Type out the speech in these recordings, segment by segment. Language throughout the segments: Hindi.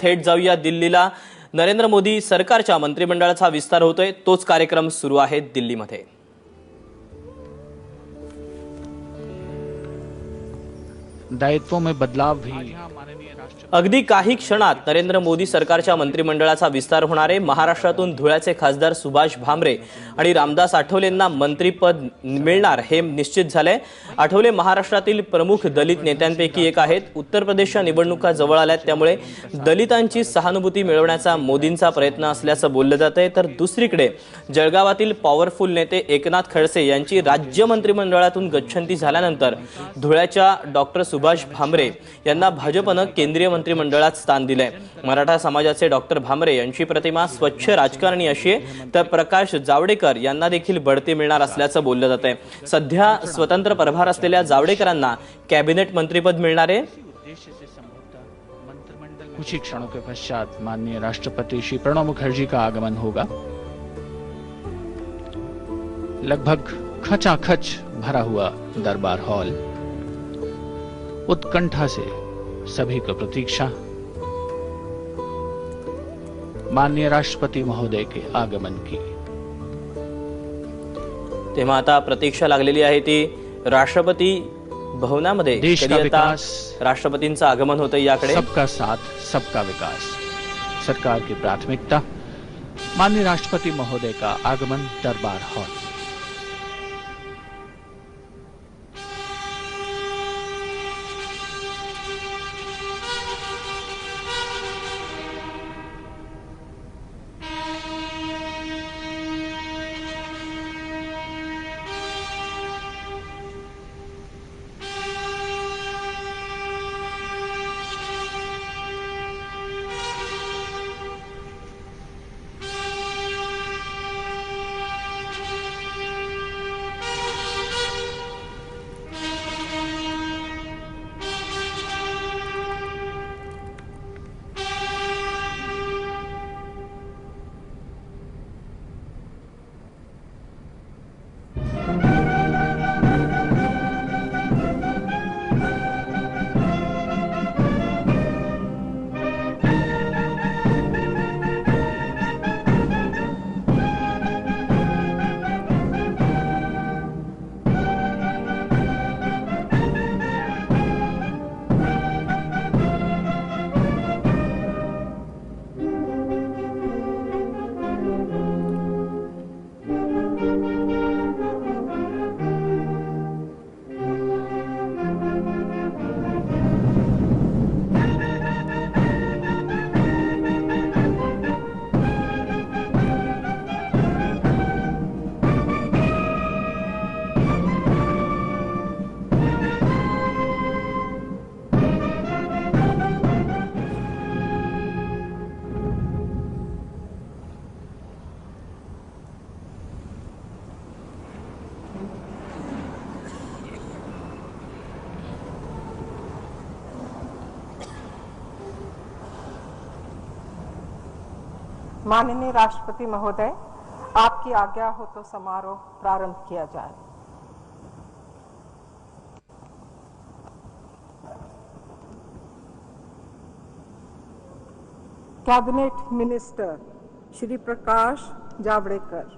थेट जाऊया दिल्लीला। नरेंद्र मोदी सरकारच्या मंत्रिमंडळाचा विस्तार होतोय, तोच कार्यक्रम सुरू आहे दिल्लीमध्ये। दायित्वों में बदलाव भी। अगदी काही क्षणात नरेंद्र मोदी सरकारच्या मंत्रिमंडळाचा विस्तार होणार आहे। महाराष्ट्रातून धुळ्याचे खासदार सुभाष भामरे आणि रामदास आठवलेंना मंत्रिपद मिळणार हे निश्चित झाले। आठवले महाराष्ट्रातील प्रमुख दलित नेत्यांपैकी एक आहेत। उत्तर प्रदेशच्या निवडणुका जवळ आल्यात, त्यामुळे दलितांची सहानुभूती मिळवण्याचा मोदींचा प्रयत्न असल्याचं बोललं जातंय। तर दुसरीकडे जळगावातील पॉवरफुल नेते एकनाथ खडसे यांची राज्य मंत्रिमंडळातून गच्छंती झाल्यानंतर धुळ्याच्या डॉक्टर सुभाष भामरे यांना भाजपनं केंद्रीय मंत्रिमंडळात स्थान दिले। मराठा समाजाचे डॉक्टर भामरे यांची प्रतिमा स्वच्छ राजकारणी अशी आहे, तर प्रकाश जावडेकर यांना देखील बढती मिळणार असल्याचं बोललं जातंय। सध्या स्वतंत्र प्रभार असलेल्या जावडेकरांना कॅबिनेट मंत्रिपद मिळणार आहे। कुछ ही क्षणों के पश्चात माननीय राष्ट्रपति श्री प्रणब मुखर्जी का आगमन होगा। लगभग खचाखच भरा हुआ दरबार हॉल, उत्कंठा से सभी को प्रतीक्षा माननीय राष्ट्रपति महोदय के आगमन की। तेव्हा आता प्रतीक्षा लागलेली आहे ती राष्ट्रपती भवनामध्ये। देश का विकास, राष्ट्रपतींचं आगमन होतं याकडे। सबका साथ सबका विकास सरकार की प्राथमिकता। माननीय राष्ट्रपति महोदय का आगमन दरबार हॉल। माननीय राष्ट्रपति महोदय, आपकी आज्ञा हो तो समारोह प्रारंभ किया जाए। Cabinet minister Shri Prakash Javadekar.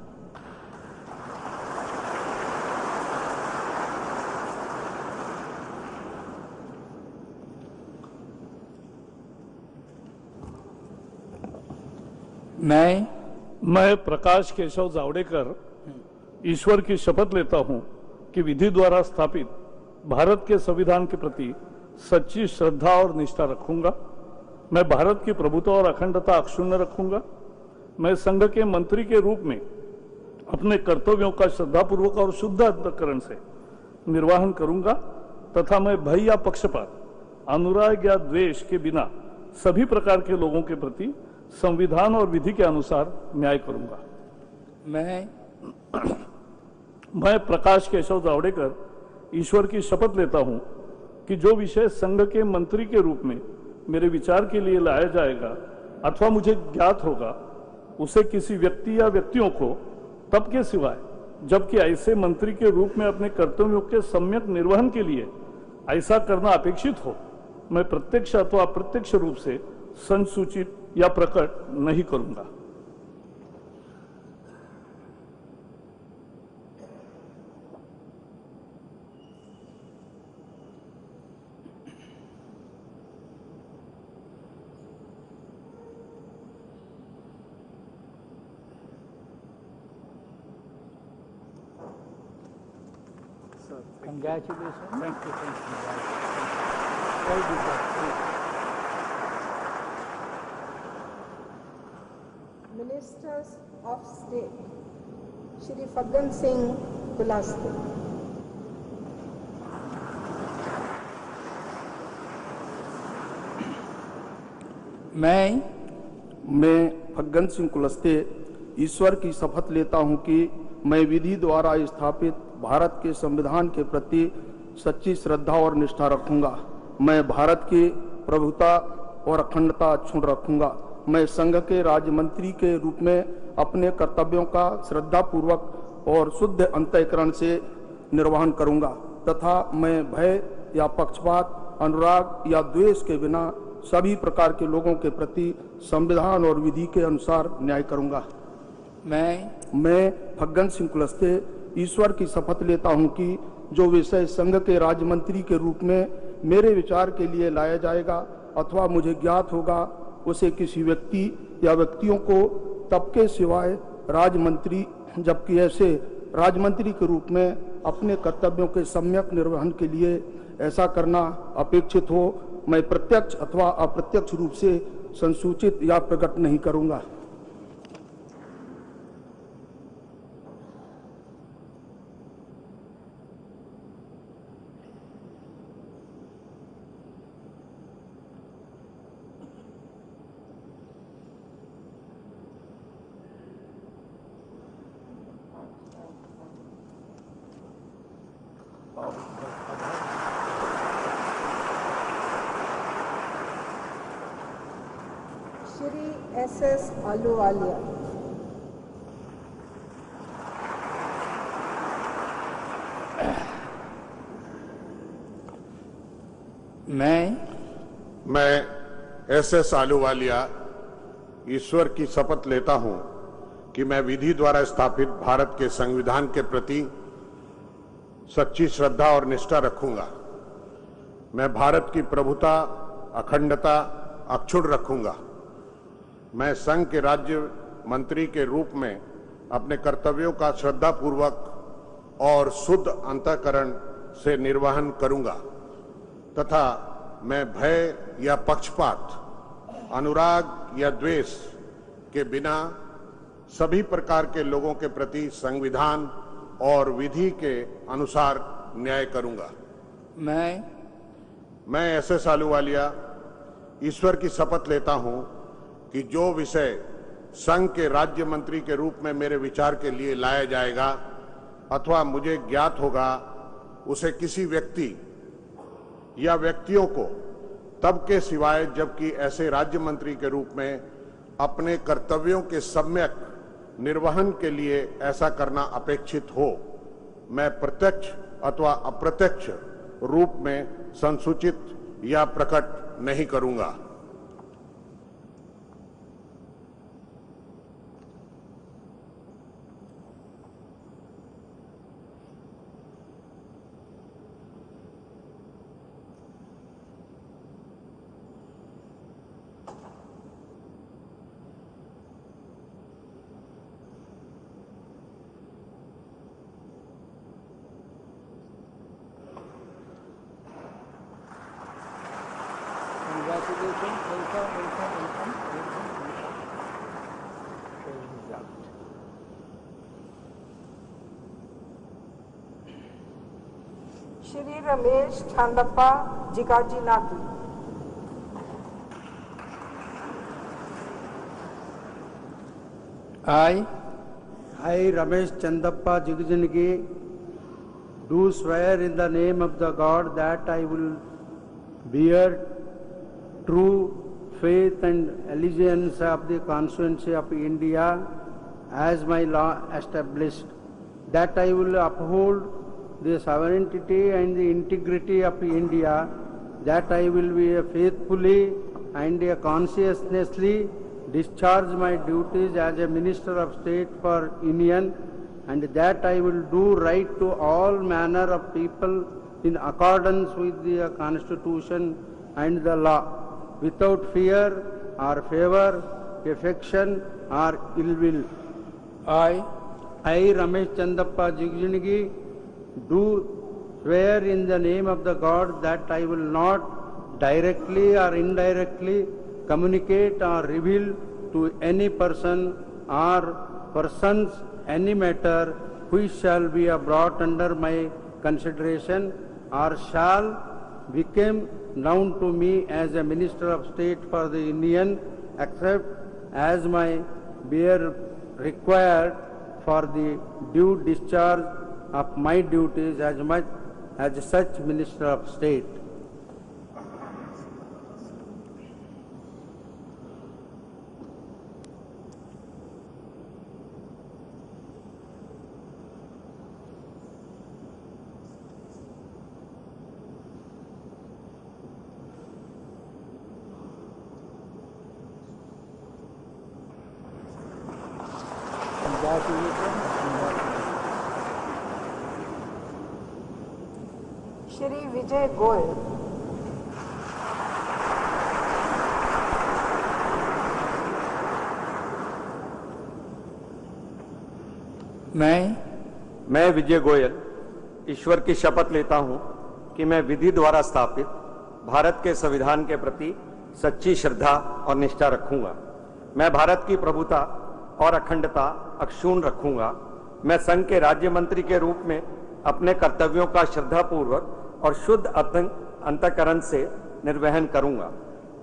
मैं प्रकाश केशव जावड़ेकर ईश्वर की शपथ लेता हूं कि विधि द्वारा स्थापित भारत के संविधान के प्रति सच्ची श्रद्धा और निष्ठा रखूंगा। मैं भारत की प्रभुत्व और अखंडता अक्षुण्ण रखूंगा। मैं संघ के मंत्री के रूप में अपने कर्तव्यों का श्रद्धापूर्वक और शुद्ध अंतःकरण से निर्वहन करूंगा तथा मैं भय या पक्षपात, अनुराग या द्वेष के बिना सभी प्रकार के लोगों के प्रति संविधान और विधि के अनुसार न्याय करूंगा। मैं प्रकाश केशव जावड़ेकर ईश्वर की शपथ लेता हूं कि जो विषय संघ के मंत्री के रूप में मेरे विचार के लिए लाया जाएगा अथवा मुझे ज्ञात होगा, उसे किसी व्यक्ति या व्यक्तियों को तब के सिवाय जबकि ऐसे मंत्री के रूप में अपने कर्तव्यों के सम्यक निर्वहन के लिए ऐसा करना अपेक्षित हो, मैं प्रत्यक्ष अथवा अप्रत्यक्ष रूप से संसूचित या प्रकट नहीं करूंगा। Congratulations. Thank you. Well deserved. Ministers of State, Shri Phaggan Singh Kulasate. मैं फग्गन सिंह कुलस्ते ईश्वर की शपथ लेता हूं कि मैं विधि द्वारा स्थापित भारत के संविधान के प्रति सच्ची श्रद्धा और निष्ठा रखूंगा। मैं भारत की प्रभुता और अखंडता अक्षुण्ण रखूंगा। मैं संघ के राज्य मंत्री के रूप में अपने कर्तव्यों का श्रद्धापूर्वक और शुद्ध अंतःकरण से निर्वहन करूंगा तथा मैं भय या पक्षपात, अनुराग या द्वेष के बिना सभी प्रकार के लोगों के प्रति संविधान और विधि के अनुसार न्याय करूंगा। मैं फग्गन सिंह कुलस्ते ईश्वर की शपथ लेता हूं कि जो विषय संघ के राज्य मंत्री के रूप में मेरे विचार के लिए लाया जाएगा अथवा मुझे ज्ञात होगा उसे किसी व्यक्ति या व्यक्तियों को तब के सिवाय राज्य मंत्री, जबकि ऐसे राज्य मंत्री के रूप में अपने कर्तव्यों के सम्यक निर्वहन के लिए ऐसा करना अपेक्षित हो, मैं प्रत्यक्ष अथवा अप्रत्यक्ष रूप से संसूचित या प्रकट नहीं करूंगा। Shri S.S. Ahluwalia. मैं S.S. आहलूवालिया ईश्वर की शपथ लेता हूं कि मैं विधि द्वारा स्थापित भारत के संविधान के प्रति सच्ची श्रद्धा और निष्ठा रखूंगा। मैं भारत की प्रभुता, अखंडता अक्षुण्ण रखूंगा। मैं संघ के राज्य मंत्री के रूप में अपने कर्तव्यों का श्रद्धापूर्वक और शुद्ध अंतःकरण से निर्वहन करूंगा तथा मैं भय या पक्षपात, अनुराग या द्वेष के बिना सभी प्रकार के लोगों के प्रति संविधान और विधि के अनुसार न्याय करूंगा। मैं S.S. आहलूवालिया ईश्वर की शपथ लेता हूं कि जो विषय संघ के राज्य मंत्री के रूप में मेरे विचार के लिए लाया जाएगा अथवा मुझे ज्ञात होगा उसे किसी व्यक्ति या व्यक्तियों को तब के सिवाय, जबकि ऐसे राज्य मंत्री के रूप में अपने कर्तव्यों के सम्यक निर्वहन के लिए ऐसा करना अपेक्षित हो, मैं प्रत्यक्ष अथवा अप्रत्यक्ष रूप में संसूचित या प्रकट नहीं करूंगा। Congratulations. Welcome. Well deserved. Shri Ramesh Chandappa Jigaji Nagi. I, Ramesh Chandappa Jigajanagi, do swear in the name of the God that I will bear true faith and allegiance of the constituency of India as my law established, that I will uphold the sovereignty and the integrity of India, that I will be faithfully and conscientiously discharge my duties as a Minister of State for Union, and that I will do right to all manner of people in accordance with the Constitution and the law, without fear or favor, affection or ill will. I, Ramesh Chandappa Jigijingi, do swear in the name of the God that I will not directly or indirectly communicate or reveal to any person or persons any matter which shall be brought under my consideration or shall become known to me as a Minister of State for the Union, except as may be required for the due discharge of my duties as much as such Minister of State. Shri Vijay Goyal. मैं विजय गोयल ईश्वर की शपथ लेता हूं कि मैं विधि द्वारा स्थापित भारत के संविधान के प्रति सच्ची श्रद्धा और निष्ठा रखूंगा। मैं भारत की प्रभुता और अखंडता अक्षुण्ण रखूंगा। मैं संघ के राज्य मंत्री के रूप में अपने कर्तव्यों का श्रद्धापूर्वक और शुद्ध अंतःकरण से निर्वहन करूंगा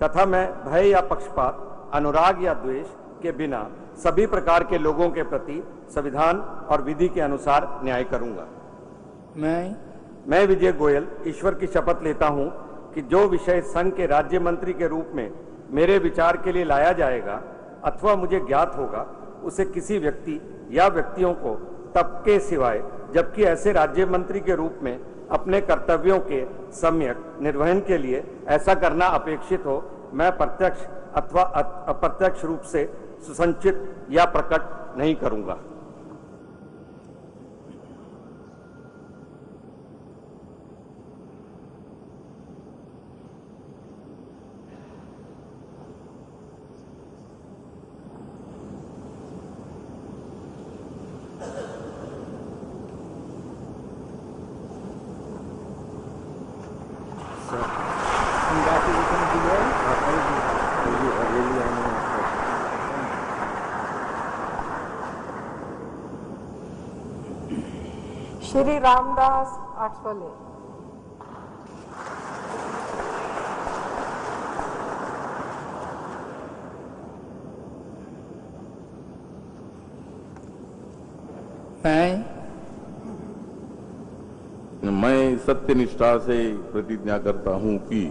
तथा मैं भय या पक्षपात, अनुराग या द्वेष के बिना सभी प्रकार के लोगों के प्रति संविधान और विधि के अनुसार न्याय करूंगा। मैं विजय गोयल ईश्वर की शपथ लेता हूं कि जो विषय संघ के राज्य मंत्री के रूप में मेरे विचार के लिए लाया जाएगा अथवा मुझे ज्ञात होगा, उसे किसी व्यक्ति या व्यक्तियों को तब के सिवाय, जबकि ऐसे राज्य मंत्री के रूप में अपने कर्तव्यों के सम्यक निर्वहन के लिए ऐसा करना अपेक्षित हो, मैं प्रत्यक्ष अथवा अप्रत्यक्ष रूप से सुसंचित या प्रकट नहीं करूंगा। श्री रामदास आठवले। मैं सत्यनिष्ठा से प्रतिज्ञा करता हूं कि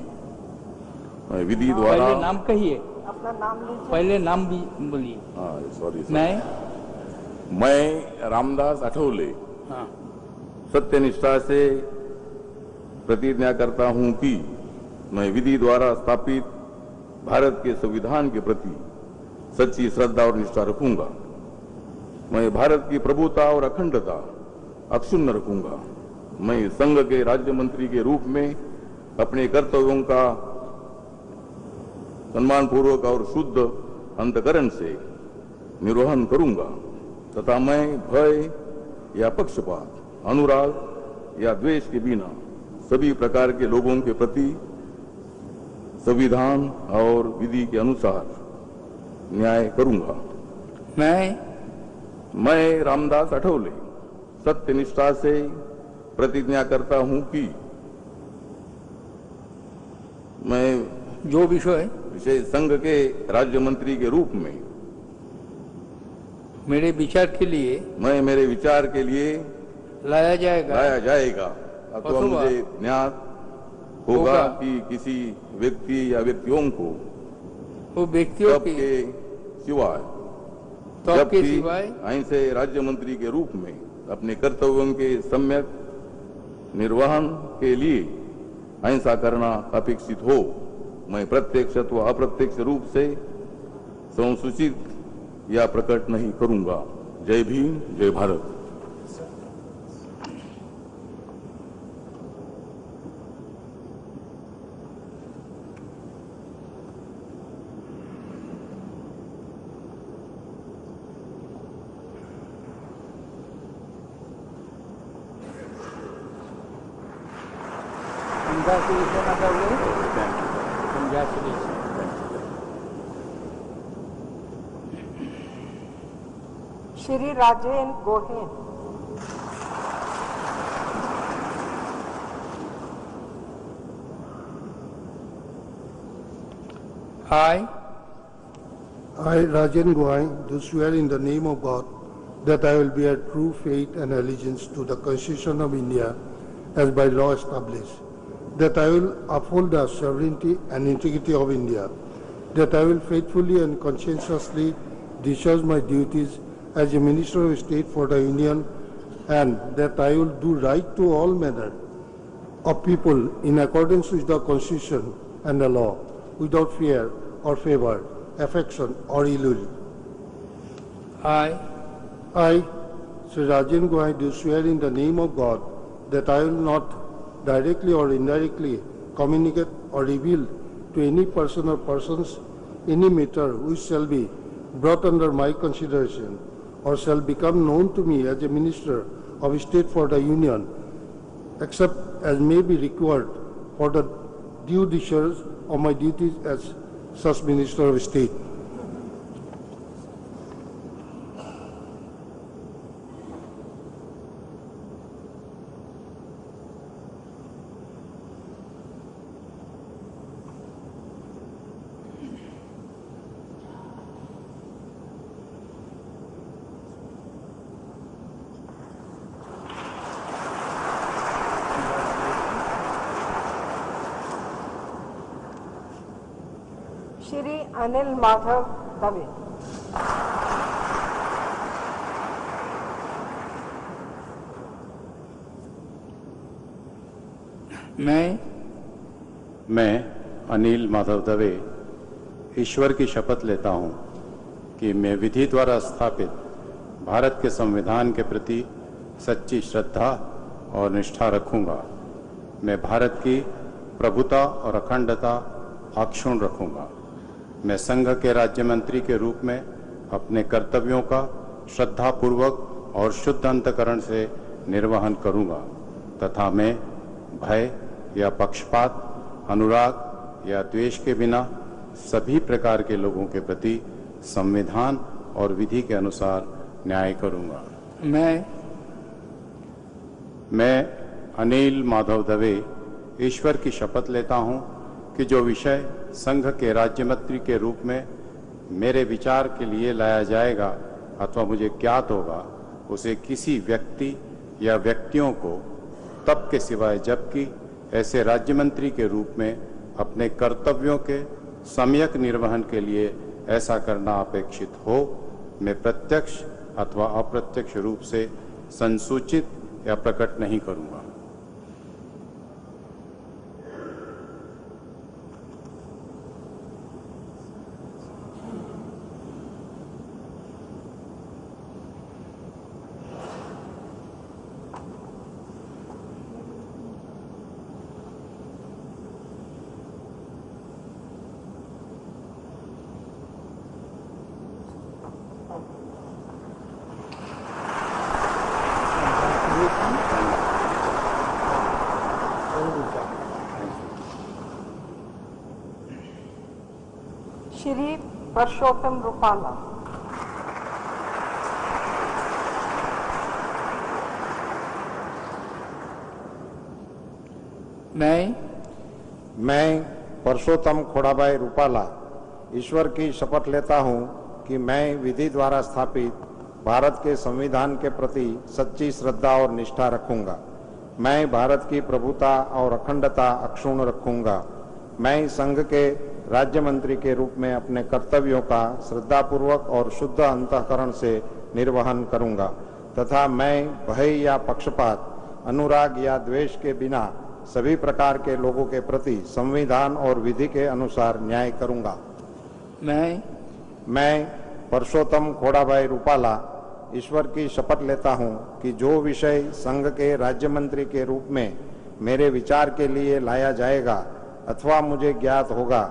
मैं विधि द्वारा। पहले नाम कहिए, अपना नाम लीजिए। पहले नाम भी बोलिए। हाँ सॉरी। मैं रामदास आठवले हाँ सत्यनिष्ठा से प्रतिज्ञा करता हूं कि मैं विधि द्वारा स्थापित भारत के संविधान के प्रति सच्ची श्रद्धा और निष्ठा रखूंगा। मैं भारत की प्रभुता और अखंडता अक्षुण्ण रखूंगा। मैं संघ के राज्य मंत्री के रूप में अपने कर्तव्यों का सम्मानपूर्वक और शुद्ध अंतःकरण से निर्वहन करूंगा तथा मैं भय या पक्षपात, अनुराग या द्वेष के बिना सभी प्रकार के लोगों के प्रति संविधान और विधि के अनुसार न्याय करूंगा। मैं रामदास आठवले सत्यनिष्ठा से प्रतिज्ञा करता हूं कि मैं जो विषय संघ के राज्य मंत्री के रूप में मेरे विचार के लिए लाया जाएगा अथवा मुझे ज्ञात होगा कि किसी व्यक्ति या व्यक्तियों को वो व्यक्तियों के सिवाय ऐसे राज्य मंत्री के रूप में अपने कर्तव्यों के सम्यक निर्वहन के लिए ऐसा करना अपेक्षित हो, मैं प्रत्यक्ष अथवा अप्रत्यक्ष रूप से संसूचित या प्रकट नहीं करूंगा। जय भीम, जय Bharat. Shri Rajendra Gohain. I, Rajan Gohain, do swear in the name of God that I will bear true faith and allegiance to the Constitution of India as by law established, that I will uphold the sovereignty and integrity of India, that I will faithfully and conscientiously discharge my duties as a Minister of State for the Union, and that I will do right to all manner of people in accordance with the Constitution and the law, without fear or favor, affection or ill will. I, Sri Rajan Gohain, do swear in the name of God that I will not directly or indirectly communicate or reveal to any person or persons any matter which shall be brought under my consideration or shall become known to me as a Minister of State for the Union, except as may be required for the due discharge of my duties as such Minister of State. Shri Anil Madhav Dave. मैं अनिल माधव दवे ईश्वर की शपथ लेता हूं कि मैं विधि द्वारा स्थापित भारत के संविधान के प्रति सच्ची श्रद्धा और निष्ठा रखूंगा। मैं भारत की प्रभुता और अखंडता अक्षुण्ण रखूंगा। मैं संघ के राज्य मंत्री के रूप में अपने कर्तव्यों का श्रद्धापूर्वक और शुद्ध अंतःकरण से निर्वहन करूंगा तथा मैं भय या पक्षपात, अनुराग या द्वेष के बिना सभी प्रकार के लोगों के प्रति संविधान और विधि के अनुसार न्याय करूंगा। मैं अनिल माधव दवे ईश्वर की शपथ लेता हूं कि जो विषय संघ के राज्य मंत्री के रूप में मेरे विचार के लिए लाया जाएगा अथवा मुझे ज्ञात होगा, उसे किसी व्यक्ति या व्यक्तियों को तब के सिवाय जबकि ऐसे राज्य मंत्री के रूप में अपने कर्तव्यों के सम्यक निर्वहन के लिए ऐसा करना अपेक्षित हो, मैं प्रत्यक्ष अथवा अप्रत्यक्ष रूप से संसूचित या प्रकट नहीं करूंगा। श्री परषोत्तम रूपाला। मैं परषोत्तम खोड़ाबाई रूपाला ईश्वर की शपथ लेता हूं कि मैं विधि द्वारा स्थापित भारत के संविधान के प्रति सच्ची श्रद्धा और निष्ठा रखूंगा। मैं भारत की प्रभुता और अखंडता अक्षुण्ण रखूंगा। मैं संघ के राज्य मंत्री के रूप में अपने कर्तव्यों का श्रद्धापूर्वक और शुद्ध अंतःकरण से निर्वहन करूंगा तथा मैं भय या पक्षपात, अनुराग या द्वेष के बिना सभी प्रकार के लोगों के प्रति संविधान और विधि के अनुसार न्याय करूंगा। मैं परसोत्तम खोड़ाभाई रूपाला ईश्वर की शपथ लेता हूं कि जो विषय संघ के राज्य मंत्री के रूप में मेरे विचार के लिए लाया जाएगा अथवा मुझे ज्ञात होगा,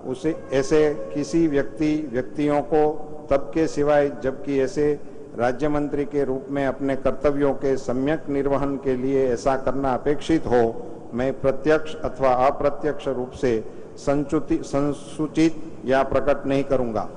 उसे ऐसे किसी व्यक्तियों को तब के सिवाय जबकि ऐसे राज्य मंत्री के रूप में अपने कर्तव्यों के सम्यक निर्वहन के लिए ऐसा करना अपेक्षित हो, मैं प्रत्यक्ष अथवा अप्रत्यक्ष रूप से संसूचित या प्रकट नहीं करूंगा।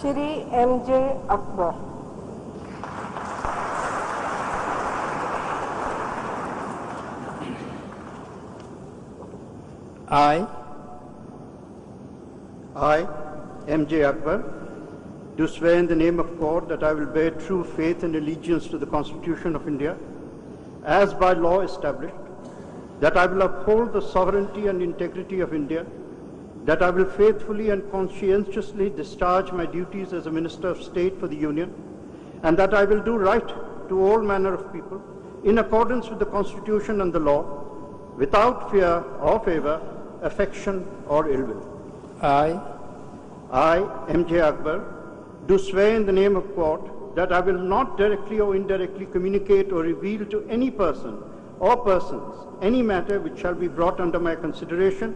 Shri M.J. Akbar. I, M.J. Akbar, do swear in the name of God that I will bear true faith and allegiance to the Constitution of India, as by law established, that I will uphold the sovereignty and integrity of India, that I will faithfully and conscientiously discharge my duties as a Minister of State for the Union, and that I will do right to all manner of people in accordance with the Constitution and the law, without fear or favor, affection or ill will. I, M.J. Akbar, do swear in the name of God that I will not directly or indirectly communicate or reveal to any person or persons any matter which shall be brought under my consideration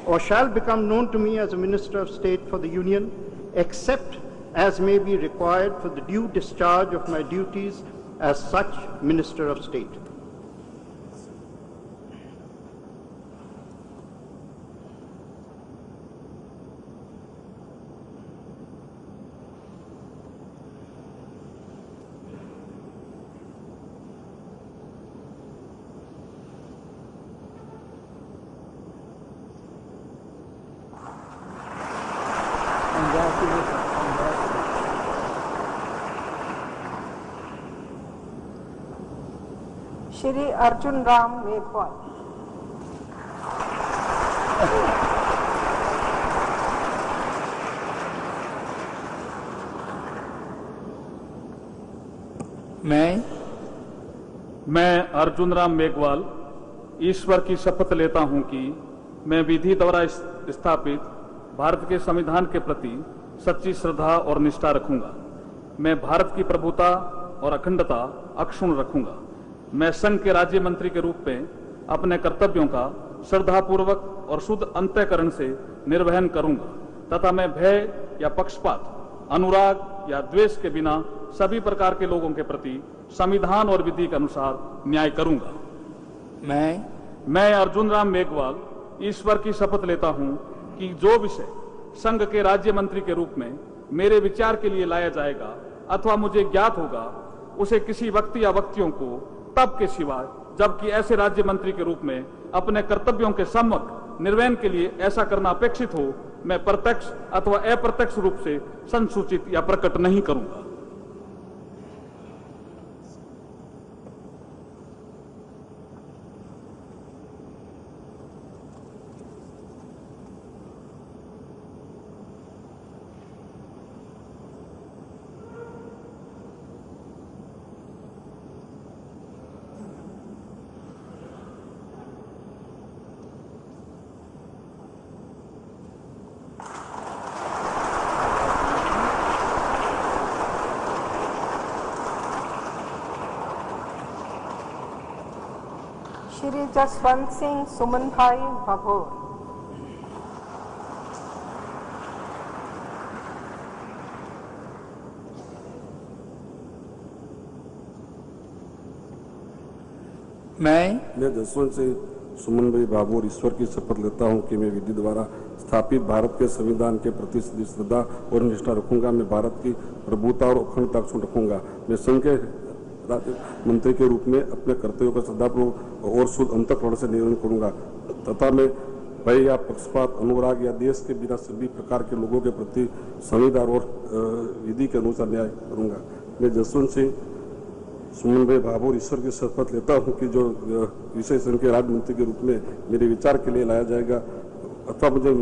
or shall become known to me as a Minister of State for the Union, except as may be required for the due discharge of my duties as such Minister of State. Shri Arjun Ram Meghwal. मैं अर्जुन राम मेघवाल ईश्वर की शपथ लेता हूं कि मैं विधि द्वारा स्थापित भारत के संविधान के प्रति सच्ची श्रद्धा और निष्ठा रखूंगा। मैं भारत की प्रभुता और अखंडता अक्षुण्ण रखूंगा। मैं संघ के राज्य मंत्री के रूप में अपने कर्तव्यों का श्रद्धापूर्वक और शुद्ध अंतःकरण से निर्वहन करूंगा तथा मैं भय या पक्षपात, अनुराग या द्वेष के बिना सभी प्रकार के लोगों के प्रति संविधान और विधि के अनुसार न्याय करूंगा। मैं अर्जुन राम मेघवाल ईश्वर की शपथ लेता हूं कि जो विषय संघ के राज्य मंत्री के रूप में मेरे विचार के लिए लाया जाएगा अथवा मुझे ज्ञात होगा, उसे किसी व्यक्ति या व्यक्तियों को तब के सिवाय जबकि ऐसे राज्य मंत्री के रूप में अपने कर्तव्यों के सम्यक निर्वहन के लिए ऐसा करना अपेक्षित हो, मैं प्रत्यक्ष अथवा अप्रत्यक्ष रूप से संसूचित या प्रकट नहीं करूंगा। श्री जसवंत सिंह सुमन भाई भभोर। मैं जसवंत सिंह सुमन भाई भाभोर ईश्वर की शपथ लेता हूं कि मैं विधि द्वारा स्थापित भारत के संविधान के प्रति श्रद्धा और निष्ठा रखूंगा। मैं भारत की प्रभुता और अखंडता अक्षुण्ण रखूंगा। मैं संघ के मंत्री के रूप में अपने कर्तव्यों का श्रद्धापूर्वक और शुद्ध अंतःकरण से निर्वहन करूंगा तथा मैं भय या पक्षपात, अनुराग या देश के बिना सभी प्रकार के लोगों के प्रति संविधान और विधि के अनुसार न्याय करूंगा। मैं जसवंत सिंह, सुमन भाई भाभोर ईश्वर की शपथ लेता हूं कि जो विषय संघ के राज्य मंत्री के रूप में मेरे विचार के लिए लाया जाएगा अथवा मुझे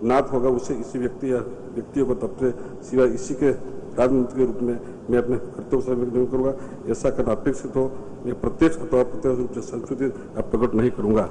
नाथ होगा, उसे इसी व्यक्ति या व्यक्तियों को तब से सिवाय इसी के राज्य मंत्री के रूप में मैं अपने कर्तव्य से नहीं करूंगा। ऐसा करना अपेक्षित हो, मैं प्रत्यक्ष अथवा प्रत्यक्ष रूप से संशोधित या प्रकट नहीं करूंगा।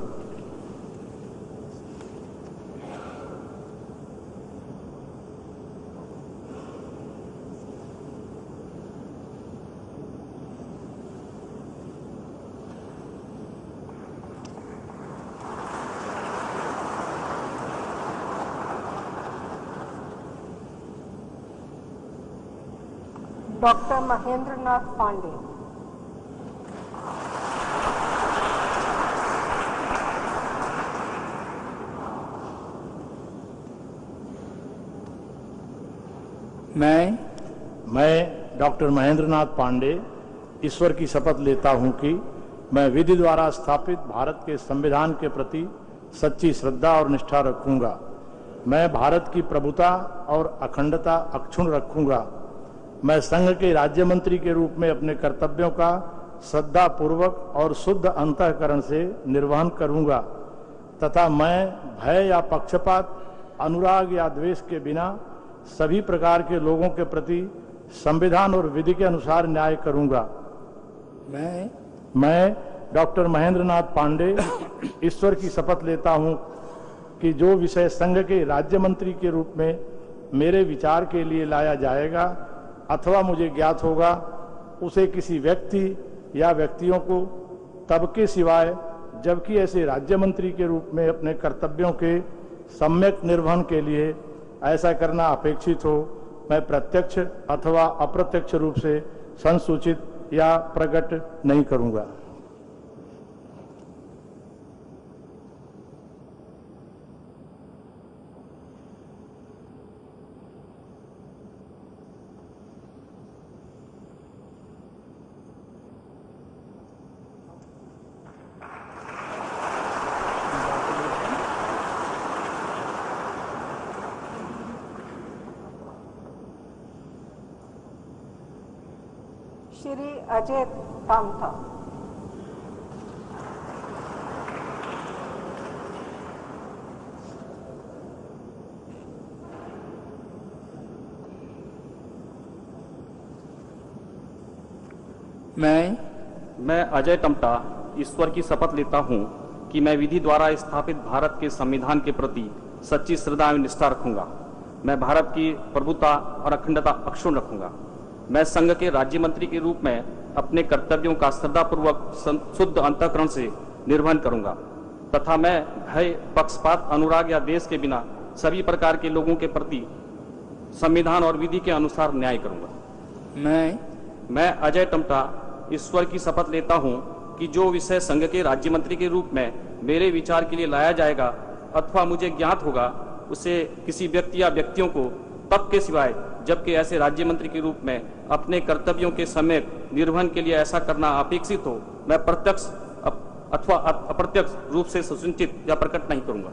डॉक्टर महेंद्र नाथ पांडे। मैं डॉक्टर महेंद्र नाथ पांडे ईश्वर की शपथ लेता हूं कि मैं विधि द्वारा स्थापित भारत के संविधान के प्रति सच्ची श्रद्धा और निष्ठा रखूंगा। मैं भारत की प्रभुता और अखंडता अक्षुण्ण रखूंगा। मैं संघ के राज्य मंत्री के रूप में अपने कर्तव्यों का श्रद्धा पूर्वक और शुद्ध अंतःकरण से निर्वहन करूंगा तथा मैं भय या पक्षपात, अनुराग या द्वेष के बिना सभी प्रकार के लोगों के प्रति संविधान और विधि के अनुसार न्याय करूंगा। मैं डॉक्टर महेंद्र नाथ पांडे ईश्वर की शपथ लेता हूं कि जो विषय संघ के राज्य मंत्री के रूप में मेरे विचार के लिए लाया जाएगा अथवा मुझे ज्ञात होगा, उसे किसी व्यक्ति या व्यक्तियों को तब के सिवाय जबकि ऐसे राज्य मंत्री के रूप में अपने कर्तव्यों के सम्यक निर्वहन के लिए ऐसा करना अपेक्षित हो, मैं प्रत्यक्ष अथवा अप्रत्यक्ष रूप से संसूचित या प्रकट नहीं करूंगा। श्री अजय तामथा। मैं अजय टमटा ईश्वर की शपथ लेता हूं कि मैं विधि द्वारा स्थापित भारत के संविधान के प्रति सच्ची श्रद्धा एवं निष्ठा रखूंगा। मैं भारत की प्रभुता और अखंडता अक्षुण्ण रखूंगा। मैं संघ के राज्य मंत्री के रूप में अपने कर्तव्यों का श्रद्धापूर्वक शुद्ध अंतःकरण से निर्वहन करूंगा तथा मैं भय, पक्षपात, अनुराग या देश के बिना सभी प्रकार के लोगों के प्रति संविधान और विधि के अनुसार न्याय करूंगा। मैं अजय टमटा ईश्वर की शपथ लेता हूं कि जो विषय संघ के राज्य मंत्री के रूप में मेरे विचार के लिए लाया जाएगा अथवा मुझे ज्ञात होगा, उसे किसी व्यक्ति या व्यक्तियों को तब के सिवाय जबकि ऐसे राज्य मंत्री के रूप में अपने कर्तव्यों के समय निर्वहन के लिए ऐसा करना अपेक्षित हो, मैं प्रत्यक्ष अथवा अप्रत्यक्ष रूप से सुनिश्चित या प्रकट नहीं करूंगा।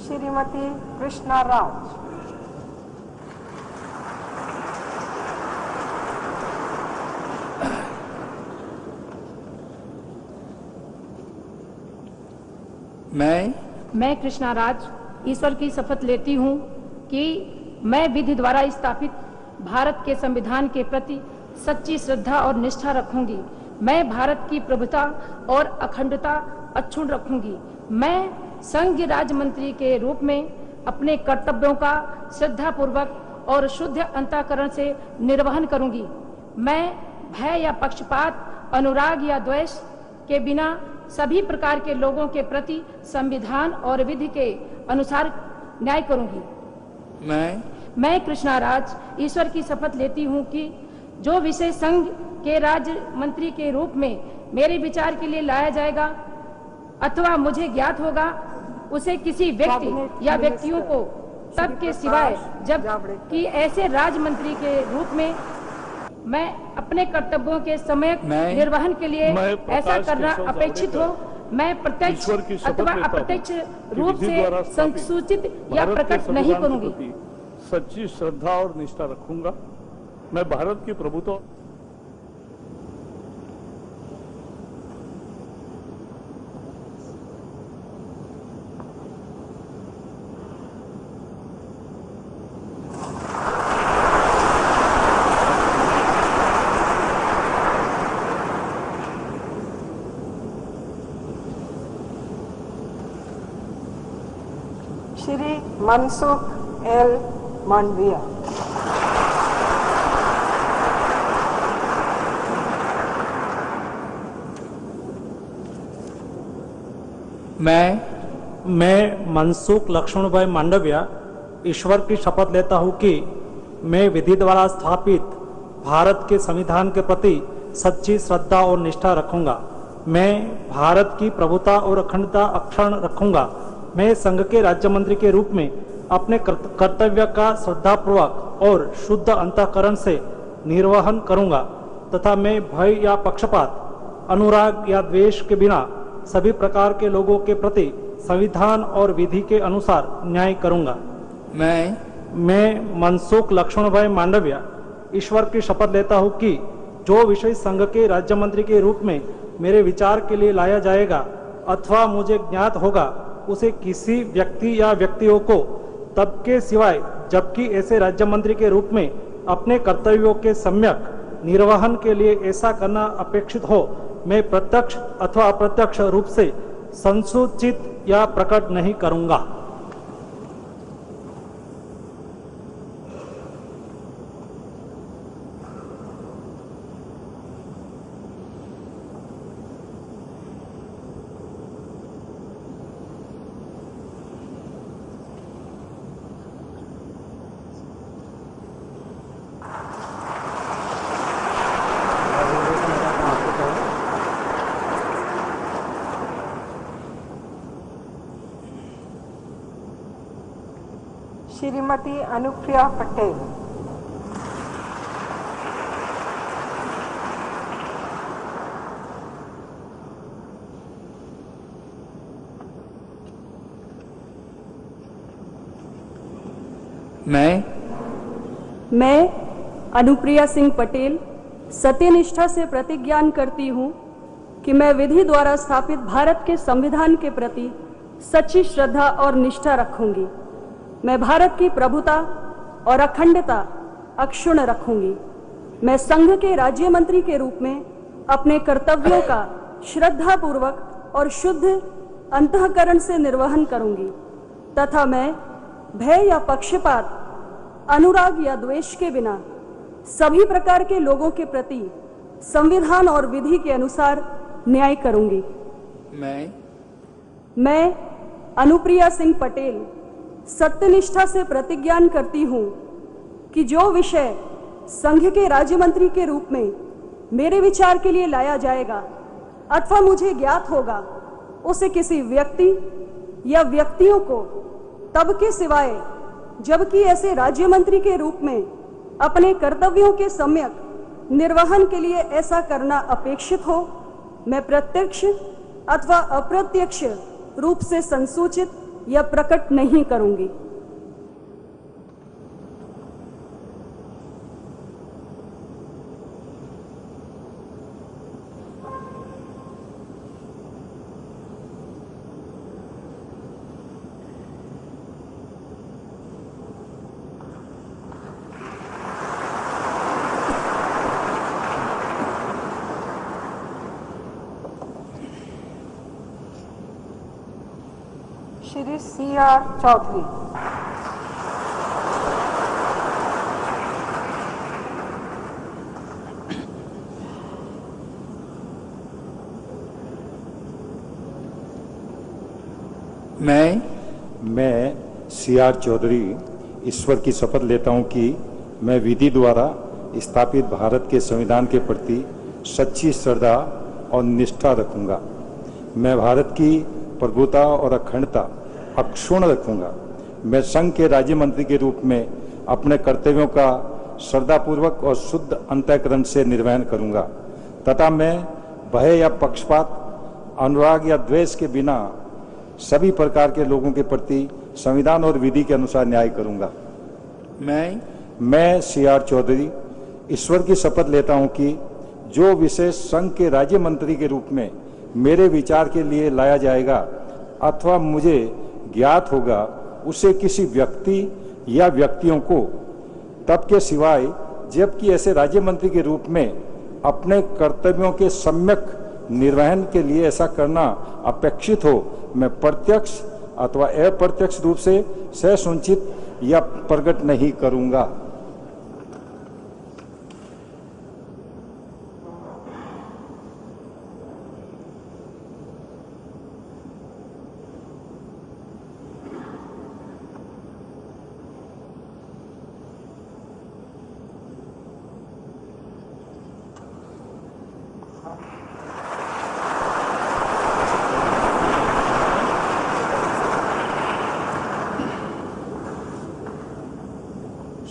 श्रीमती कृष्णा राज। मैं कृष्णा राज ईश्वर की शपथ लेती हूँ कि मैं विधि द्वारा स्थापित भारत के संविधान के प्रति सच्ची श्रद्धा और निष्ठा रखूंगी। मैं भारत की प्रभुता और अखंडता अक्षुण्ण रखूंगी। मैं संघ राज्य मंत्री के रूप में अपने कर्तव्यों का श्रद्धापूर्वक और शुद्ध अंतःकरण से निर्वहन करूंगी। मैं भय या पक्षपात, अनुराग या द्वेष के बिना सभी प्रकार के लोगों के प्रति संविधान और विधि के अनुसार न्याय करूंगी। मैं कृष्णा राज ईश्वर की शपथ लेती हूँ कि जो विषय संघ के राज्य मंत्री के रूप में मेरे विचार के लिए लाया जाएगा अथवा मुझे ज्ञात होगा, उसे किसी व्यक्ति या व्यक्तियों को तब के सिवाय जबकि ऐसे राज्य मंत्री के रूप में मैं अपने कर्तव्यों के समय निर्वहन के लिए ऐसा करना अपेक्षित हो, मैं प्रत्यक्ष अथवा अप्रत्यक्ष रूप से संसूचित या प्रकट नहीं करूंगी। सच्ची श्रद्धा और निष्ठा रखूंगा। मैं भारत की प्रभुत्व श्री मनसुख एल मांडविया। मैं मनसुख लक्ष्मण भाई मांडविया ईश्वर की शपथ लेता हूँ कि मैं विधि द्वारा स्थापित भारत के संविधान के प्रति सच्ची श्रद्धा और निष्ठा रखूंगा। मैं भारत की प्रभुता और अखंडता अक्षुण्ण रखूंगा। मैं संघ के राज्य मंत्री के रूप में अपने कर्तव्य का श्रद्धापूर्वक और शुद्ध अंतःकरण से निर्वहन करूंगा तथा मैं भय या पक्षपात, अनुराग या द्वेष के बिना सभी प्रकार के लोगों के प्रति संविधान और विधि के अनुसार न्याय करूंगा। मैं मनसुख लक्ष्मण भाई मांडविया ईश्वर की शपथ लेता हूं कि जो विषय संघ के राज्य मंत्री के रूप में मेरे विचार के लिए लाया जाएगा अथवा मुझे ज्ञात होगा, उसे किसी व्यक्ति या व्यक्तियों को तब के सिवाय जबकि ऐसे राज्य मंत्री के रूप में अपने कर्तव्यों के सम्यक निर्वहन के लिए ऐसा करना अपेक्षित हो, मैं प्रत्यक्ष अथवा अप्रत्यक्ष रूप से संसूचित या प्रकट नहीं करूंगा। श्रीमती अनुप्रिया पटेल। मैं अनुप्रिया सिंह पटेल सत्यनिष्ठा से प्रतिज्ञान करती हूँ कि मैं विधि द्वारा स्थापित भारत के संविधान के प्रति सच्ची श्रद्धा और निष्ठा रखूंगी। मैं भारत की प्रभुता और अखंडता अक्षुण्ण रखूंगी। मैं संघ के राज्य मंत्री के रूप में अपने कर्तव्यों का श्रद्धापूर्वक और शुद्ध अंतःकरण से निर्वहन करूंगी तथा मैं भय या पक्षपात, अनुराग या द्वेष के बिना सभी प्रकार के लोगों के प्रति संविधान और विधि के अनुसार न्याय करूंगी। मैं अनुप्रिया सिंह पटेल सत्यनिष्ठा से प्रतिज्ञान करती हूँ कि जो विषय संघ के राज्य मंत्री के रूप में मेरे विचार के लिए लाया जाएगा अथवा मुझे ज्ञात होगा, उसे किसी व्यक्ति या व्यक्तियों को तब के सिवाय जबकि ऐसे राज्य मंत्री के रूप में अपने कर्तव्यों के सम्यक निर्वहन के लिए ऐसा करना अपेक्षित हो, मैं प्रत्यक्ष अथवा अप्रत्यक्ष रूप से संसूचित या प्रकट नहीं करूंगी। श्री CR चौधरी। मैं CR चौधरी ईश्वर की शपथ लेता हूं कि मैं विधि द्वारा स्थापित भारत के संविधान के प्रति सच्ची श्रद्धा और निष्ठा रखूंगा। मैं भारत की प्रभुता और अखंडता अक्षुण्ण रखूंगा। मैं संघ के राज्य मंत्री के रूप में अपने कर्तव्यों का श्रद्धापूर्वक और शुद्ध अंतःकरण से निर्वहन करूंगा तथा मैं भय या पक्षपात, अनुराग या द्वेष के बिना सभी प्रकार के लोगों के प्रति संविधान और विधि के अनुसार न्याय करूंगा। मैं CR चौधरी ईश्वर की शपथ लेता हूं कि जो विषय संघ के राज्य मंत्री के रूप में मेरे विचार के लिए लाया जाएगा अथवा मुझे ज्ञात होगा, उसे किसी व्यक्ति या व्यक्तियों को तब के सिवाय जबकि ऐसे राज्य मंत्री के रूप में अपने कर्तव्यों के सम्यक निर्वहन के लिए ऐसा करना अपेक्षित हो, मैं प्रत्यक्ष अथवा अप्रत्यक्ष रूप से सहसूचित या प्रकट नहीं करूंगा।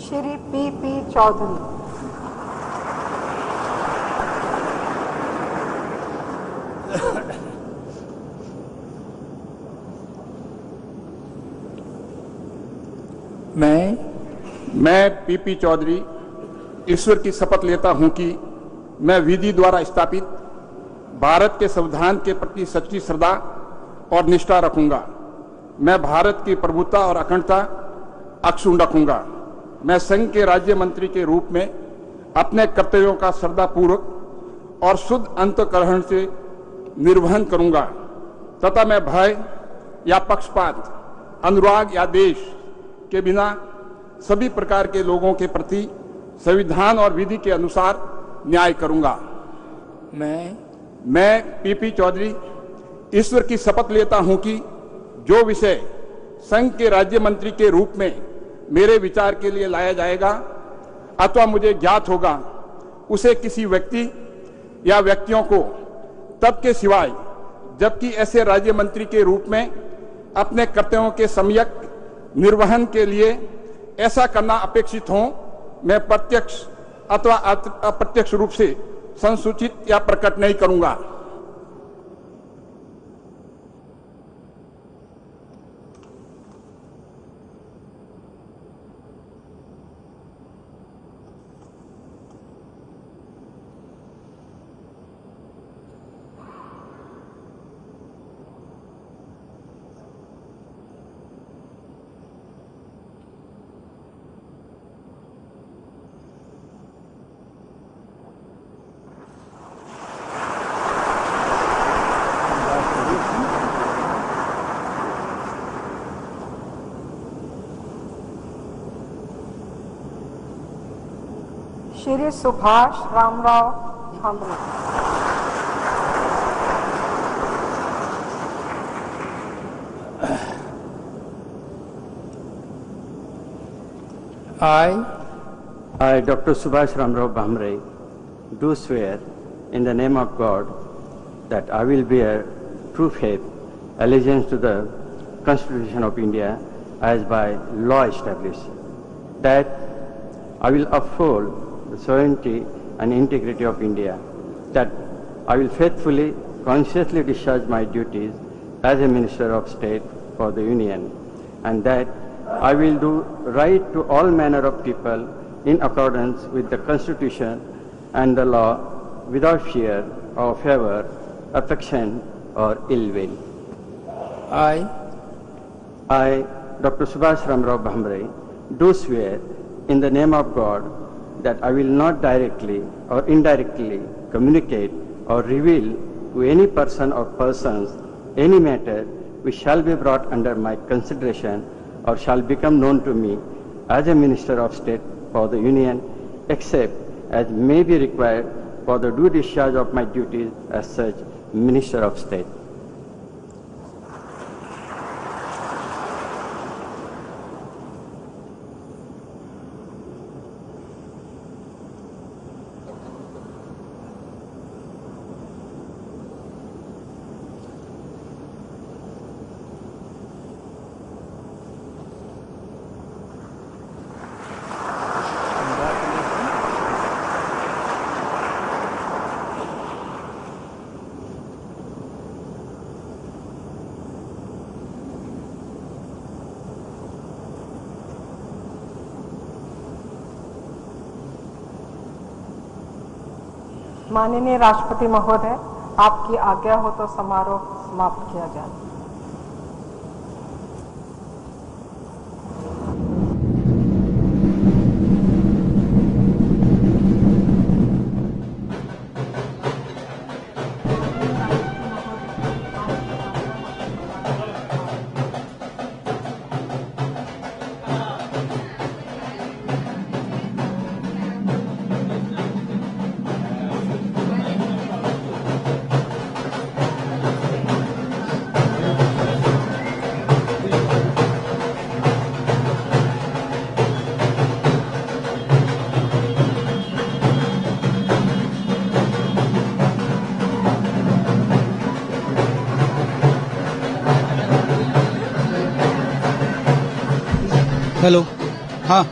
श्री P.P. चौधरी। मैं P.P. चौधरी ईश्वर की शपथ लेता हूं कि मैं विधि द्वारा स्थापित भारत के संविधान के प्रति सच्ची श्रद्धा और निष्ठा रखूंगा। मैं भारत की प्रभुता और अखंडता अक्षुण्ण रखूंगा। मैं संघ के राज्य मंत्री के रूप में अपने कर्तव्यों का श्रद्धापूर्वक और शुद्ध अंतःकरण से निर्वहन करूंगा तथा मैं भय या पक्षपात, अनुराग या देश के बिना सभी प्रकार के लोगों के प्रति संविधान और विधि के अनुसार न्याय करूंगा। मैं P.P. चौधरी ईश्वर की शपथ लेता हूं कि जो विषय संघ के राज्य मंत्री के रूप में मेरे विचार के लिए लाया जाएगा अथवा मुझे ज्ञात होगा, उसे किसी व्यक्ति या व्यक्तियों को तब के सिवाय जबकि ऐसे राज्य मंत्री के रूप में अपने कर्तव्यों के सम्यक निर्वहन के लिए ऐसा करना अपेक्षित हो, मैं प्रत्यक्ष अथवा अप्रत्यक्ष रूप से संसूचित या प्रकट नहीं करूंगा। Shri Subhash Ramrao Bhamre. I, Dr. Subhash Ramrao Bhamre, do swear in the name of God that I will bear true faith, allegiance to the Constitution of India as by law established, that I will uphold the sovereignty and integrity of India, that I will faithfully, conscientiously discharge my duties as a Minister of State for the Union, and that I will do right to all manner of people in accordance with the Constitution and the law without fear or favor, affection or ill will. I, Dr. Subhash Ramrao Bhamre, do swear in the name of God that I will not directly or indirectly communicate or reveal to any person or persons any matter which shall be brought under my consideration or shall become known to me as a Minister of State for the Union, except as may be required for the due discharge of my duties as such Minister of State. माननीय राष्ट्रपति महोदय, आपकी आज्ञा हो तो समारोह समाप्त किया जाए। हेलो, हाँ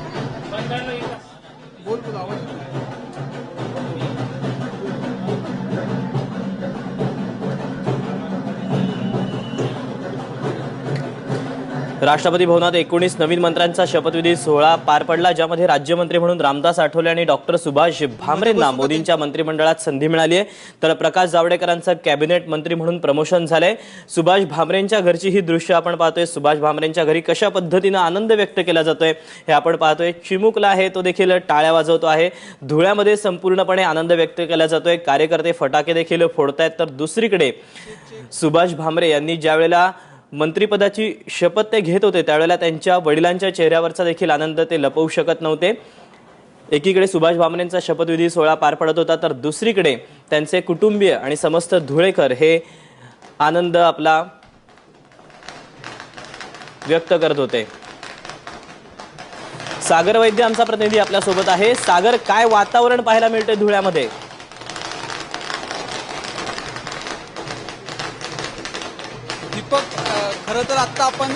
राष्ट्रपती भवनात 19 नवीन मंत्र्यांचा शपथविधी सोहळा पार पडला, ज्यामध्ये राज्यमंत्री म्हणून रामदास आठवले आणि डॉक्टर सुभाष भामरेंना मोदींच्या मंत्रिमंडळात संधी मिळाली आहे, तर प्रकाश जावडेकरांचं कॅबिनेट मंत्री म्हणून प्रमोशन झालंय। सुभाष भामरेंच्या घरची ही दृश्य आपण पाहतोय। सुभाष भामरेंच्या घरी कशा पद्धतीने आनंद व्यक्त केला जातोय हे आपण पाहतोय। चिमुकला आहे तो देखील टाळ्या वाजवतो आहे। धुळ्यामध्ये संपूर्णपणे आनंद व्यक्त केला जातोय। कार्यकर्ते फटाके देखील फोडतायत, तर दुसरीकडे सुभाष भामरे यांनी ज्यावेळेला मंत्रिपदाची शपथ ते घेत होते त्यावेळेला त्यांच्या वडिलांच्या चेहऱ्यावरचा देखील आनंद ते लपवू शकत नव्हते। एकीकडे सुभाष भामरेंचा शपथविधी सोहळा पार पडत होता, तर दुसरीकडे त्यांचे कुटुंबीय आणि समस्त धुळेकर हे आनंद आपला व्यक्त करत होते। सागर वैद्य आमचा प्रतिनिधी आपल्या सोबत आहे। सागर, काय वातावरण पाहायला मिळते धुळ्यामध्ये? खरं तर आता आपण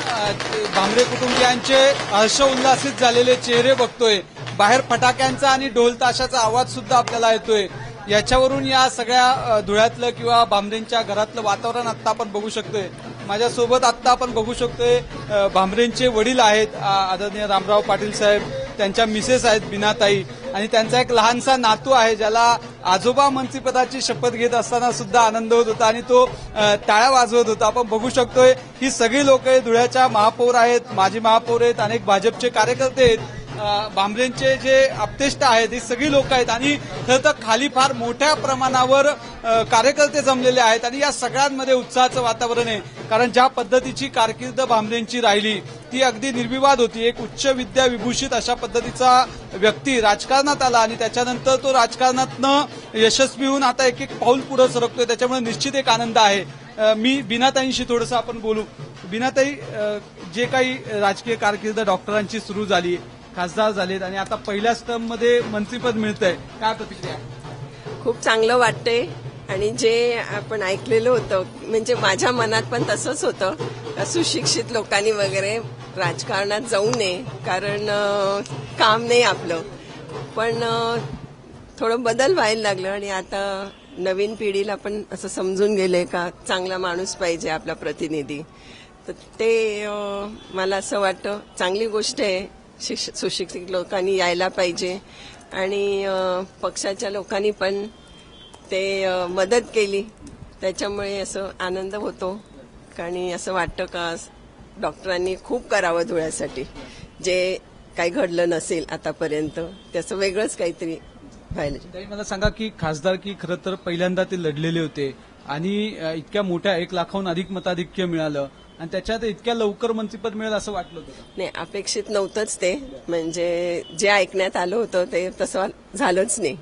भामरे कुटुंबियांचे हर्ष उल्हासित झालेले चेहरे बघतोय। बाहेर फटाक्यांचा आणि ढोल ताशाचा आवाज सुद्धा आपल्याला येतोय। याच्यावरून या सगळ्या धुळ्यातलं किंवा भामरेंच्या घरातलं वातावरण आता आपण बघू शकतोय। माझ्यासोबत आता आपण बघू शकतोय भामरेंचे वडील आहेत आदरणीय रामराव पाटील साहेब, त्यांच्या मिसेस आहेत बीनाताई, आणि त्यांचा एक लहानसा नातू आहे ज्याला आजोबा मंत्रिपदाची शपथ घेत असताना सुद्धा आनंद होत होता आणि तो टाळ्या वाजवत होता। आपण बघू शकतोय ही सगळी लोक धुळ्याच्या महापौर आहेत, माजी महापौर आहेत, अनेक भाजपचे कार्यकर्ते आहेत, भामरेंचे जे आप्तेष्ट आहेत ही सगळी लोक आहेत आणि खरं तर खाली फार मोठ्या प्रमाणावर कार्यकर्ते जमलेले आहेत आणि या सगळ्यांमध्ये उत्साहाचं वातावरण आहे। कारण ज्या पद्धतीची कारकीर्द भामरेंची राहिली ती अगदी निर्विवाद होती। एक उच्च विद्या विभूषित अशा पद्धतीचा व्यक्ती राजकारणात आला आणि त्याच्यानंतर तो राजकारणातनं यशस्वी होऊन आता एक एक पाऊल पुढे सरकतोय, त्याच्यामुळे निश्चित एक आनंद आहे। मी बीनाताईंशी थोडंसं आपण बोलू। बीनाताई, जे काही राजकीय कारकीर्द डॉक्टरांची सुरू झाली, खासदार झालेत आणि आता पहिल्या स्टर्ममध्ये मंत्रिपद मिळतंय, काय प्रतिक्रिया? खूप चांगलं वाटतंय आणि जे आपण ऐकलेलं होतं म्हणजे माझ्या मनात पण तसंच होतं, सुशिक्षित लोकांनी वगैरे राजकारणात जाऊ नये कारण काम नाही आपलं, पण थोडं बदल व्हायला लागलं आणि आता नवीन पिढीला पण असं समजून गेले का चांगला माणूस पाहिजे आपला प्रतिनिधी, तर ते मला असं वाटतं चांगली गोष्ट आहे। सुशिक्षित लोकांनी यायला पाहिजे आणि पक्षाच्या लोकांनी पण ते मदत केली, त्याच्यामुळे असं आनंद होतो आणि असं वाटतं का डॉक्टरांनी खूप करावं धुळ्यासाठी, जे काही घडलं नसेल आतापर्यंत त्याचं वेगळंच काहीतरी व्हायला। मला सांगा की खासदारकी खरं तर पहिल्यांदा ते लढलेले होते आणि इतक्या मोठ्या 1 लाखाहून अधिक मताधिक्य मिळालं आणि त्याच्यात इतक्या लवकर मंत्रिपद मिळेल असं वाटलं होतं? नाही, अपेक्षित नव्हतंच ते, म्हणजे जे ऐकण्यात आलं होतं ते तसं झालंच नाही।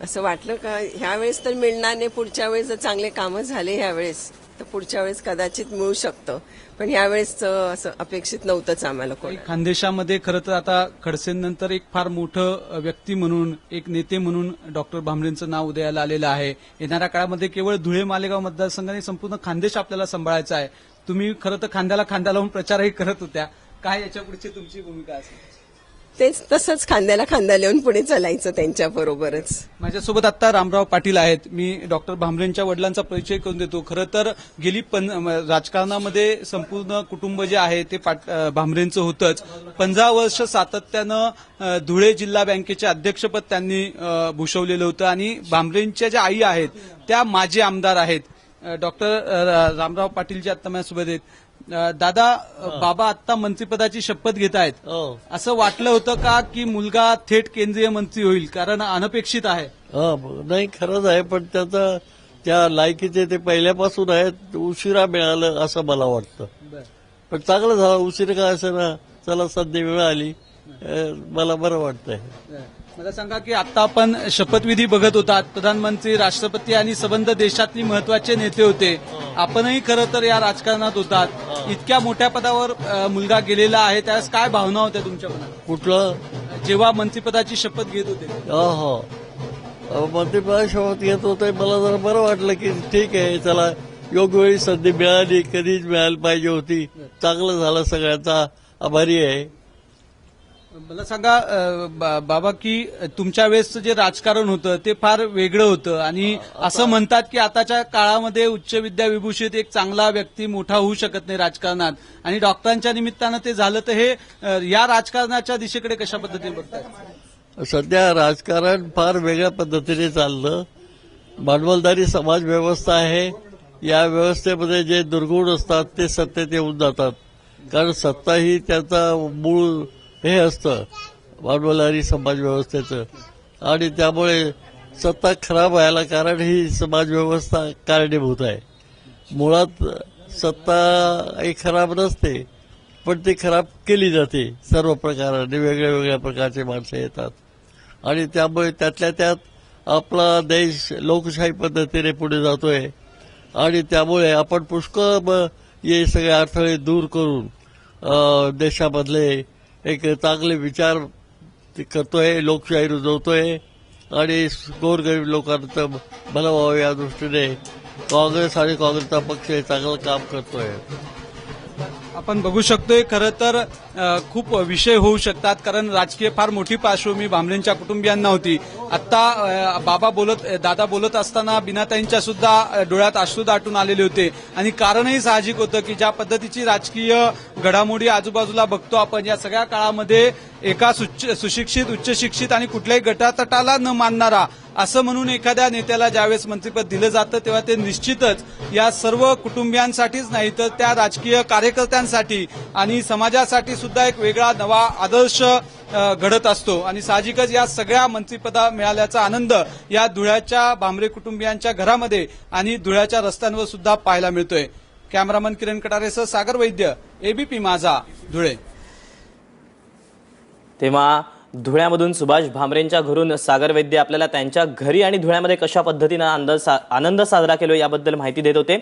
असं वाटलं का ह्यावेळेस तर मिळणार नाही, पुढच्या वेळेस जर चांगले कामं झाले ह्यावेळेस तर पुढच्या वेळेस कदाचित मिळू शकतं, पण ह्यावेळेस असं अपेक्षित नव्हतंच आम्हाला कोणी। खानदेशामध्ये खरं तर आता खडसेंनंतर एक फार मोठं व्यक्ती म्हणून, एक नेते म्हणून डॉक्टर भामरेंचं नाव उदयाला आलेलं आहे। येणाऱ्या काळामध्ये केवळ धुळे मालेगाव मतदारसंघाने संपूर्ण खानदेश आपल्याला सांभाळायचा आहे। तुम्ही खरं तर खांद्याला खांदा लावून प्रचारही करत होत्या, काय याच्या पुढची तुमची भूमिका असेल? तेच तसंच खांद्याला खांदा लावून पुढे चालायचं त्यांच्याबरोबरच. माझ्यासोबत आता रामराव पाटील आहेत. मी डॉक्टर भामरेंच्या वडिलांचा परिचय करून देतो. खरं तर गेली राजकारणामध्ये संपूर्ण कुटुंब जे आहे ते भामरेंचं होतंच. 15 वर्ष सातत्यानं धुळे जिल्हा बँकेचे अध्यक्षपद त्यांनी भूषवलेलं होतं आणि भामरेंच्या ज्या आई आहेत त्या माजी आमदार आहेत. डॉक्टर रामराव पाटील जे आता माझ्यासोबत आहेत. दादा, बाबा आता मंत्रिपदाची शपथ घेत आहेत. असं वाटलं होतं का की मुलगा थेट केंद्रीय मंत्री होईल, कारण अनपेक्षित आहे? नाही, खरंच आहे, पण त्याचा त्या लायकीचे ते पहिल्यापासून आहेत. उशिरा मिळालं असं मला वाटतं, पण चांगलं झालं. उशिरा का असं ना, चला संधी मिळाली, मला बरं वाटतंय. मला सांगा की आता आपण शपथविधी बघत होतात. प्रधानमंत्री, राष्ट्रपती आणि संबंध देशातली महत्वाचे नेते होते. आपणही खरं तर या राजकारणात होतात. इतक्या मोठ्या पदावर मुलगा गेलेला आहे, त्यावेळेस काय भावना होत्या तुमच्या मनात? कुठलं? जेव्हा मंत्रिपदाची शपथ घेत होते. मंत्रिपदाची शपथ घेत होते, मला जरा बरं वाटलं की ठीक आहे, चला योग्य वेळी संधी मिळाली, कधीच मिळायला पाहिजे होती. चांगलं झालं, सगळ्यांचा आभारी आहे. मला सांगा बाबा की तुमच्या वेळेसचं जे राजकारण होतं ते फार वेगळं होतं आणि असं म्हणतात की आताच्या काळामध्ये उच्च विद्याविभूषित एक चांगला व्यक्ती मोठा होऊ शकत नाही राजकारणात, आणि डॉक्टरांच्या निमित्तानं ते झालं. तर हे या राजकारणाच्या दिशेकडे कशा पद्धतीने बघताय? सध्या राजकारण फार वेगळ्या पद्धतीने चाललं. भांडवलदारी समाज व्यवस्था आहे. या व्यवस्थेमध्ये जे दुर्गुण असतात ते सत्तेत येऊन जातात, कारण सत्ता ही त्याचा मूळ हे असतं भांडवलदारी समाज व्यवस्थेचं, आणि त्यामुळे सत्ता खराब व्हायला कारण ही समाज व्यवस्था कारणीभूत आहे. मुळात सत्ता ही खराब नसते, पण ती खराब केली जाते. सर्व प्रकाराने वेगळ्या वेगळ्या प्रकारचे माणसं येतात आणि त्यामुळे त्यातल्या त्यात आपला देश लोकशाही पद्धतीने पुढे जातोय, आणि त्यामुळे आपण पुष्कळ हे सगळे अडथळे दूर करून देशामधले एक चांगले विचार करतोय, लोकशाही रुजवतोय आणि गोरगरीब लोकांचं भलं व्हावं या दृष्टीने काँग्रेस आणि काँग्रेसचा पक्ष हे चांगलं काम करतोय. आपण बघू शकतोय खरं तर खूप विषय होऊ शकतात, कारण राजकीय फार मोठी पार्श्वभूमी भामरेंच्या कुटुंबियांना होती. आता दादा बोलत असताना बिनाताईंच्या सुद्धा डोळ्यात अश्रू दाटून आलेले होते, आणि कारणही साहजिक होतं की ज्या पद्धतीची राजकीय घडामोडी आजूबाजूला बघतो आपण, या सगळ्या काळामध्ये एका सुशिक्षित, उच्च शिक्षित आणि कुठल्याही गटातटाला न मानणारा असं म्हणून एखाद्या नेत्याला ज्यावेळेस मंत्रिपद दिलं जातं तेव्हा ते निश्चितच या सर्व कुटुंबियांसाठीच नाही तर त्या राजकीय कार्यकर्त्यांसाठी आणि समाजासाठी सुद्धा एक वेगळा नवा आदर्श घडत असतो. आणि साहजिकच या सगळ्या मंत्रिपदा मिळाल्याचा आनंद या धुळ्याच्या भामरे कुटुंबियांच्या घरामध्ये आणि धुळ्याच्या रस्त्यांवर सुद्धा पाहायला मिळतोय. कॅमेरामन किरण कटारेसह सागर वैद्य, एबीपी माझा, धुळे. तेव्हा धुळ्यामधून सुभाष भामरेंच्या घरून सागर वैद्य आपल्याला त्यांच्या घरी आणि धुळ्यामध्ये कशा पद्धतीने आनंद साजरा केला याबद्दल माहिती देत होते.